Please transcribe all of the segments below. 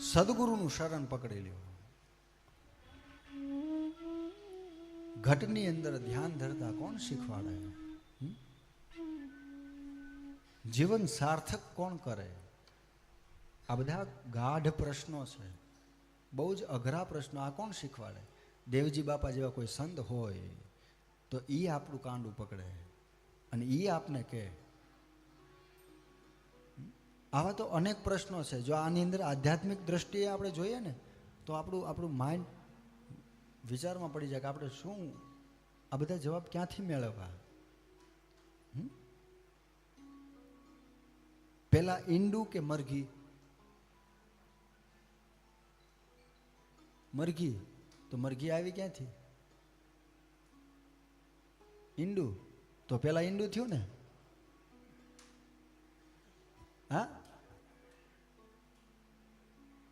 સદગુરુનું શરણ પકડી લ્યો. ઘટની અંદર ધ્યાન ધરતા કોણ શીખવાડે? જીવન સાર્થક કોણ કરે? આ બધા ગાઢ પ્રશ્નો છે, બહુ જ અઘરા પ્રશ્નો. આ કોણ શીખવાડે? દેવજી બાપા જેવા કોઈ સંત હોય તો એ આપણું કાંડું પકડે અને એ આપને કહે. આવા તો અનેક પ્રશ્નો છે. જો આની અંદર આધ્યાત્મિક દ્રષ્ટિએ આપણે જોઈએ ને તો આપણું માઇન્ડ વિચારમાં પડી જાય કે આપણે શું આ બધા જવાબ ક્યાંથી મેળવવા. પેલા ઈંડું કે મરઘી? મરઘી. તો મરઘી આવી ક્યાંથી? ઈંડું. તો પેલા ઈંડું થયું ને? હા,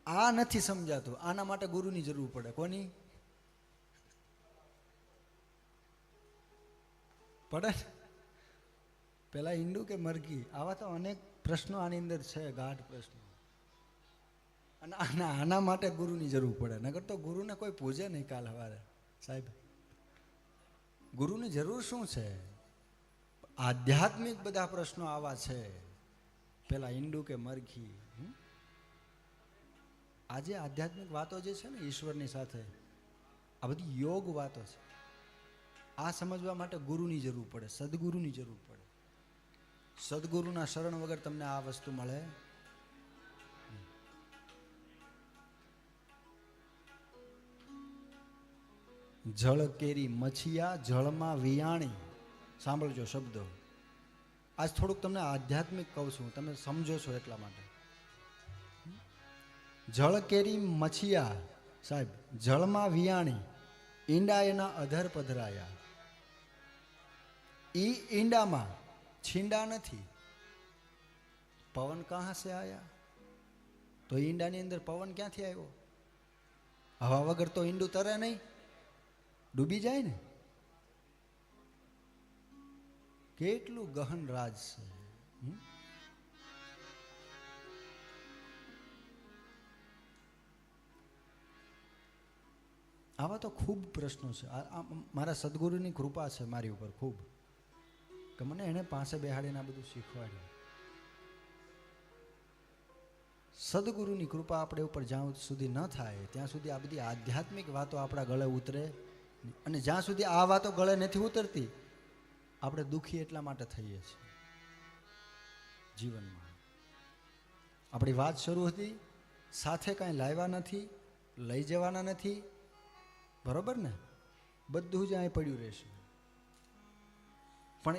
આ નથી સમજાતું. આના માટે ગુરુની જરૂર પડે. કોની પડે? પેલા ઈંડું કે મરઘી? આવા તો અનેક પ્રશ્નો આની અંદર છે, ગાઢ પ્રશ્નો. અને આના માટે ગુરુની જરૂર પડે. નકર તો ગુરુને કોઈ પૂજે નહીં. કાલ સવારે સાહેબ ગુરુની જરૂર શું છે? આધ્યાત્મિક બધા પ્રશ્નો આવા છે. પેલા ઈંડું કે મરઘી? આજે આધ્યાત્મિક વાતો જે છે ને ઈશ્વરની સાથે, આ બધી યોગ વાતો છે. આ સમજવા માટે ગુરુની જરૂર પડે, સદગુરુની જરૂર પડે. સદગુરુના શરણ વગર તમને આ વસ્તુ મળે. જળ કેરી મછિયા જળમાં વિયાણી. સાંભળજો શબ્દો. આજ થોડુંક તમને આધ્યાત્મિક કહું છું, તમે સમજો છો એટલા માટે. જળ કેરી મછિયા સાહેબ, જળમાં વિયાણી, ઈંડા એના અધર પધરાયા. ઈ ઈંડામાં છીંડા નથી. પવન કહા સે આયા? તો ઈંડાની અંદર પવન ક્યાંથી આવ્યો? હવા વગર તો ઈંડું તરે નહીં, ડૂબી જાય ને. કેટલું ગહન રાજ છે. આવા તો ખૂબ પ્રશ્નો છે. મારા સદગુરુની કૃપા છે મારી ઉપર ખૂબ, કે મને એને પાસે બેહાડીને આ બધું શીખવાડ્યું. સદગુરુની કૃપા આપણે ઉપર જ્યાં સુધી ન થાય ત્યાં સુધી આ બધી આધ્યાત્મિક વાતો આપણા ગળે ઉતરે. અને જ્યાં સુધી આ વાતો ગળે નથી ઉતરતી આપણે દુઃખી એટલા માટે થઈએ છીએ જીવનમાં. આપણી વાત શરૂ હતી, સાથે કાંઈ લાવ્યા નથી, લઈ જવાના નથી. બરોબર ને? બધું જ અહીં પડ્યું રહેશે. પણ